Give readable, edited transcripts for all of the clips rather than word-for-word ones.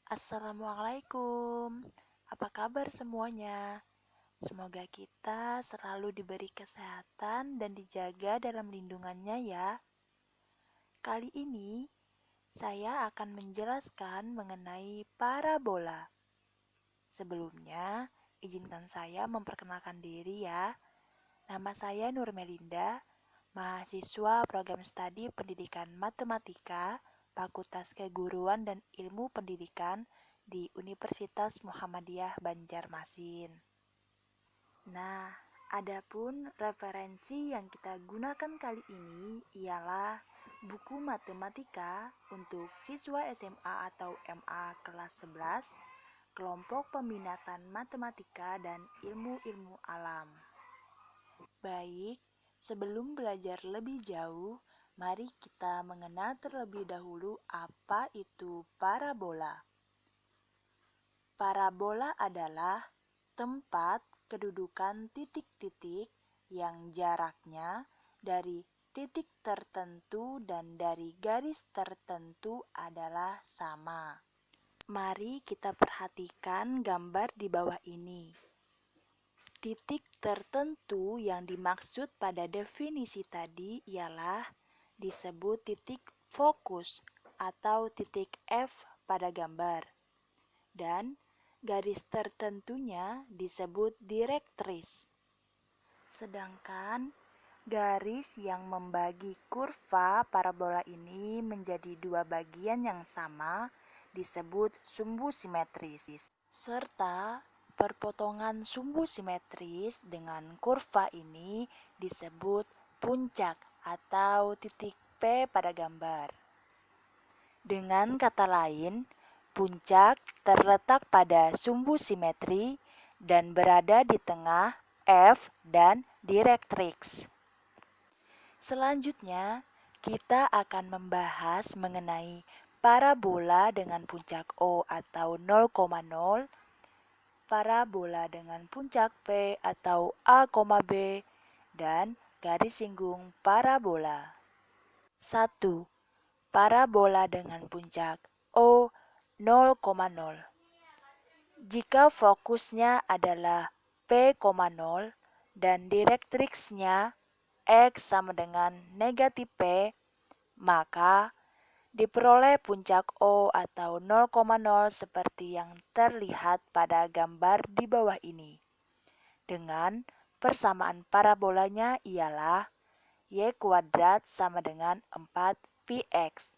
Assalamualaikum, apa kabar semuanya? Semoga kita selalu diberi kesehatan dan dijaga dalam lindungannya ya. Kali ini, saya akan menjelaskan mengenai parabola. Sebelumnya, izinkan saya memperkenalkan diri ya. Nama saya Nur Melinda, mahasiswa program studi Pendidikan Matematika, Fakultas Keguruan dan Ilmu Pendidikan di Universitas Muhammadiyah Banjarmasin. Nah, adapun referensi yang kita gunakan kali ini ialah buku matematika untuk siswa SMA atau MA kelas 11, kelompok peminatan matematika dan ilmu-ilmu alam. Baik, sebelum belajar lebih jauh, mari kita mengenal terlebih dahulu apa itu parabola. Parabola adalah tempat kedudukan titik-titik yang jaraknya dari titik tertentu dan dari garis tertentu adalah sama. Mari kita perhatikan gambar di bawah ini. Titik tertentu yang dimaksud pada definisi tadi ialah disebut titik fokus atau titik F pada gambar. Dan garis tertentunya disebut direktris. Sedangkan garis yang membagi kurva parabola ini menjadi dua bagian yang sama disebut sumbu simetris. Serta perpotongan sumbu simetris dengan kurva ini disebut puncak atau titik P pada gambar. Dengan kata lain, puncak terletak pada sumbu simetri dan berada di tengah F dan direktriks. Selanjutnya, kita akan membahas mengenai parabola dengan puncak O atau 0,0, parabola dengan puncak P atau A, B, dan garis singgung parabola. 1. Parabola dengan puncak O 0,0. Jika fokusnya adalah P,0 dan direktriksnya X sama dengan negatif P, maka diperoleh puncak O atau 0,0 seperti yang terlihat pada gambar di bawah ini. Dengan persamaan parabolanya ialah Y kuadrat sama dengan 4px.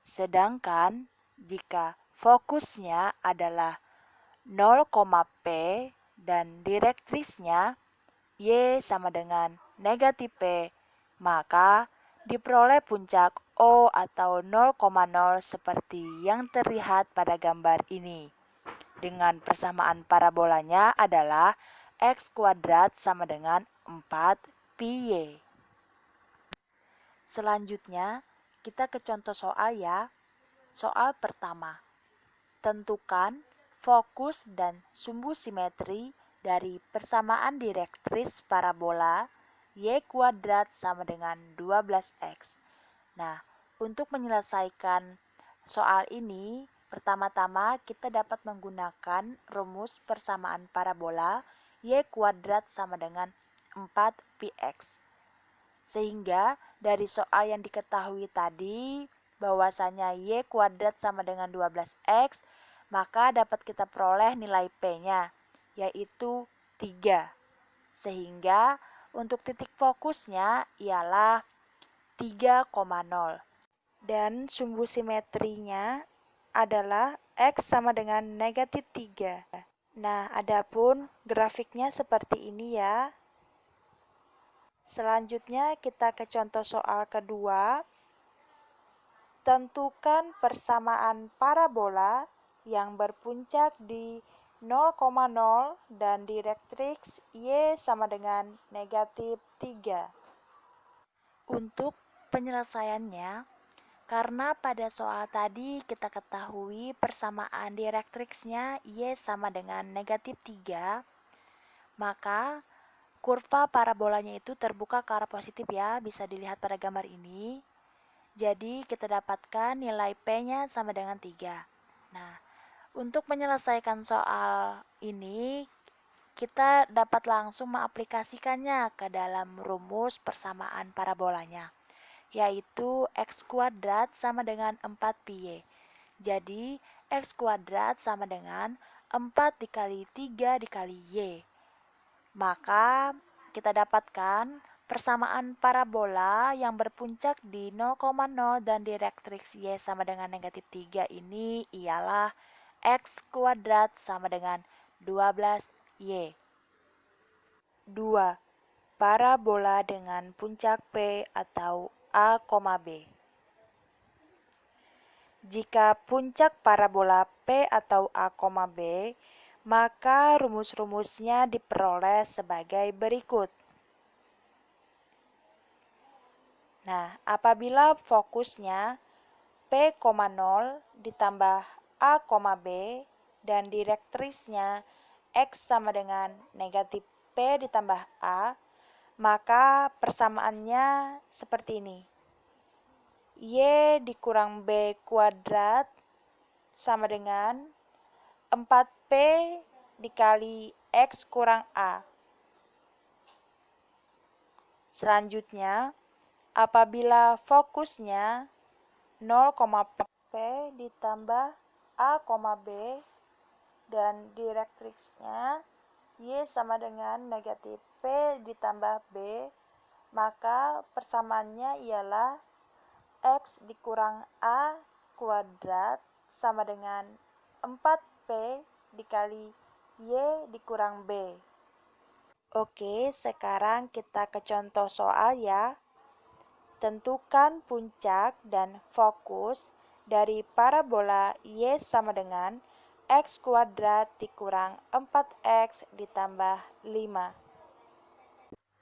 Sedangkan jika fokusnya adalah 0,p dan direktrisnya Y sama dengan negatif P, maka diperoleh puncak O atau 0,0 seperti yang terlihat pada gambar ini. Dengan persamaan parabolanya adalah X kuadrat sama dengan 4pi. Selanjutnya, kita ke contoh soal ya. Soal pertama, tentukan fokus dan sumbu simetri dari persamaan direktris parabola Y kuadrat sama dengan 12X. Nah, untuk menyelesaikan soal ini, pertama-tama kita dapat menggunakan rumus persamaan parabola Y kuadrat sama dengan 4px. Sehingga dari soal yang diketahui tadi bahwasanya Y kuadrat sama dengan 12X, maka dapat kita peroleh nilai P-nya, yaitu 3. Sehingga untuk titik fokusnya ialah 3,0. Dan sumbu simetrinya adalah X sama dengan negatif 3. Nah, adapun grafiknya seperti ini ya. Selanjutnya kita ke contoh soal kedua. Tentukan persamaan parabola yang berpuncak di 0,0 dan direktriks Y sama dengan negatif 3. Untuk penyelesaiannya, karena pada soal tadi kita ketahui persamaan direktriksnya Y sama dengan negatif 3, maka kurva parabolanya itu terbuka ke arah positif ya, bisa dilihat pada gambar ini. Jadi kita dapatkan nilai P-nya sama dengan 3. Nah, untuk menyelesaikan soal ini, kita dapat langsung mengaplikasikannya ke dalam rumus persamaan parabolanya, yaitu x kuadrat sama dengan 4pi. Jadi, x kuadrat sama dengan 4 dikali 3 dikali y. Maka, kita dapatkan persamaan parabola yang berpuncak di 0,0 dan direktrix y sama dengan negatif 3 ini ialah x kuadrat sama dengan 12y. 2. Parabola dengan puncak P atau A, B. Jika puncak parabola P atau A, B, maka rumus-rumusnya diperoleh sebagai berikut. Nah, apabila fokusnya P, 0 ditambah A, B dan direktrisnya X sama dengan negatif P ditambah A, maka persamaannya seperti ini. Y dikurang B kuadrat sama dengan 4P dikali X kurang A. Selanjutnya, apabila fokusnya 0,P ditambah A, B dan direktriksnya Y sama dengan negatif P ditambah B, maka persamaannya ialah X dikurang A kuadrat sama dengan 4P dikali Y dikurang B. Oke, sekarang kita ke contoh soal ya. Tentukan puncak dan fokus dari parabola Y sama dengan X kuadrat dikurang 4X ditambah 5.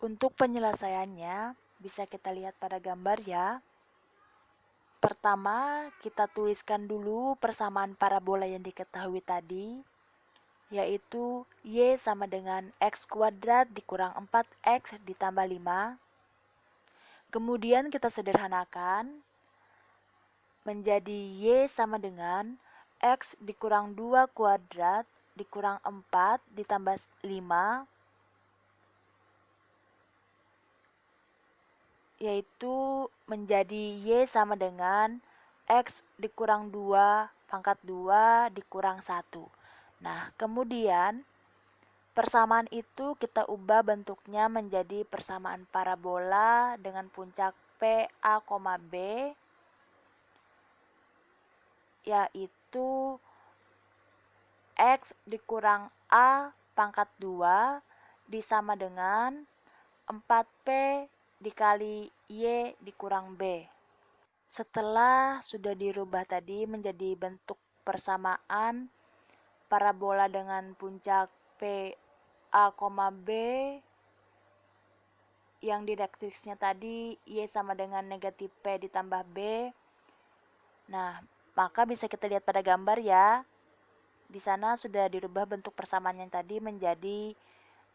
Untuk penyelesaiannya, bisa kita lihat pada gambar ya. Pertama, kita tuliskan dulu persamaan parabola yang diketahui tadi, yaitu Y sama dengan X kuadrat dikurang 4X ditambah 5. Kemudian kita sederhanakan menjadi Y sama dengan X dikurang 2 kuadrat dikurang 4 ditambah 5, yaitu menjadi Y sama dengan X dikurang 2 pangkat 2 dikurang 1. Nah, kemudian persamaan itu kita ubah bentuknya menjadi persamaan parabola dengan puncak P, A, B, yaitu X dikurang A pangkat 2 disama dengan 4P dikali Y dikurang B. Setelah sudah dirubah tadi menjadi bentuk persamaan parabola dengan puncak P, A, B yang direktriksnya tadi Y sama dengan negatif P ditambah B. Nah, maka bisa kita lihat pada gambar ya. Di sana sudah dirubah bentuk persamaan yang tadi menjadi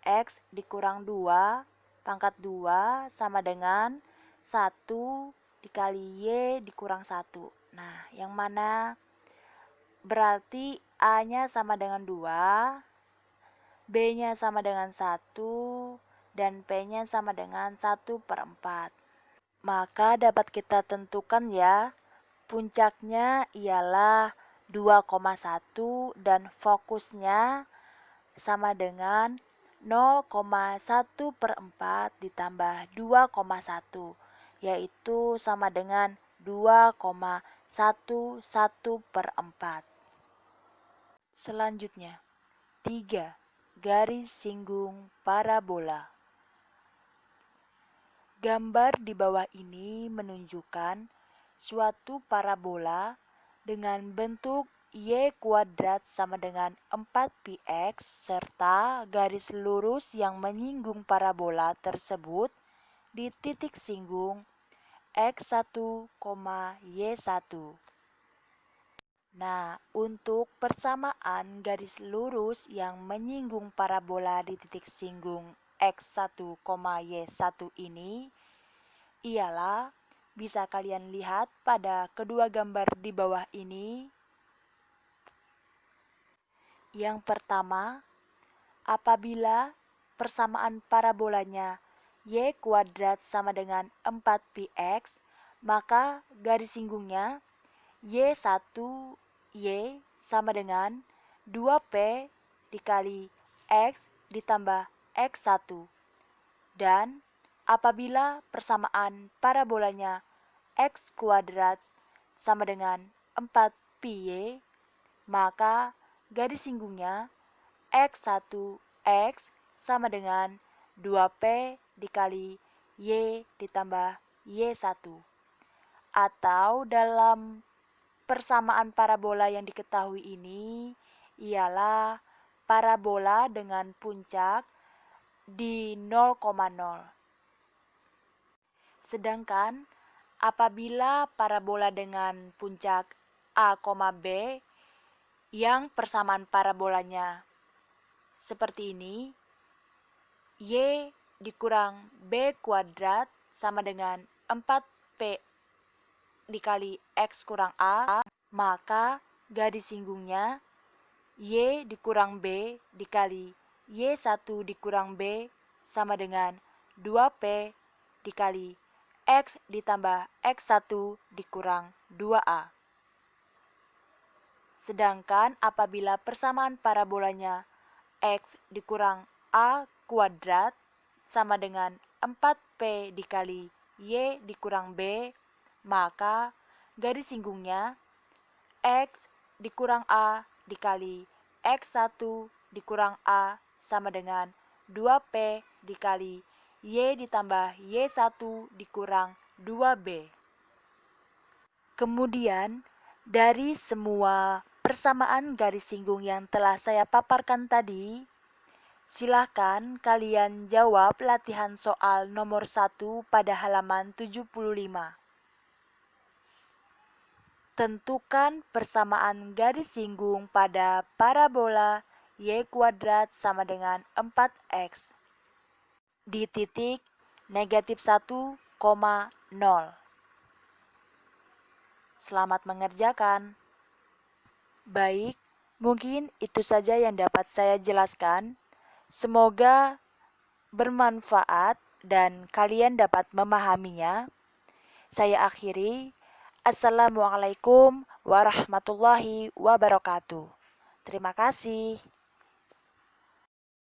X dikurang 2 pangkat 2 sama dengan 1 dikali Y dikurang 1. Nah, yang mana berarti A-nya sama dengan 2, B-nya sama dengan 1, dan P-nya sama dengan 1/4. Maka dapat kita tentukan ya, puncaknya ialah 2,1 dan fokusnya sama dengan 0,1/4 ditambah 2,1, yaitu sama dengan 2,11/4. Selanjutnya, 3. Garis singgung parabola. Gambar di bawah ini menunjukkan suatu parabola dengan bentuk Y kuadrat sama dengan 4px serta garis lurus yang menyinggung parabola tersebut di titik singgung X1, Y1. Nah, untuk persamaan garis lurus yang menyinggung parabola di titik singgung X1, Y1 ini ialah bisa kalian lihat pada kedua gambar di bawah ini. Yang pertama, apabila persamaan parabolanya y kuadrat sama dengan 4px, maka garis singgungnya y1y sama dengan 2p dikali x ditambah x1. Dan apabila persamaan parabolanya x kuadrat sama dengan 4py, maka garis singgungnya x1x sama dengan 2p dikali y ditambah y1. Atau dalam persamaan parabola yang diketahui ini ialah parabola dengan puncak di 0,0. Sedangkan apabila parabola dengan puncak a, b yang persamaan parabolanya seperti ini, y dikurang b kuadrat sama dengan 4p dikali x kurang a, maka garis singgungnya y dikurang b dikali y1 dikurang b sama dengan 2p dikali x ditambah x1 dikurang 2a. Sedangkan apabila persamaan parabolanya x dikurang a kuadrat sama dengan 4p dikali y dikurang b, maka garis singgungnya x dikurang a dikali x1 dikurang a sama dengan 2p dikali y ditambah y1 dikurang 2b. Kemudian dari semua persamaan garis singgung yang telah saya paparkan tadi, silahkan kalian jawab latihan soal nomor 1 pada halaman 75. Tentukan persamaan garis singgung pada parabola y kuadrat sama dengan 4x di titik negatif 1,0. Selamat mengerjakan. Baik, mungkin itu saja yang dapat saya jelaskan. Semoga bermanfaat dan kalian dapat memahaminya. Saya akhiri. Assalamualaikum warahmatullahi wabarakatuh. Terima kasih.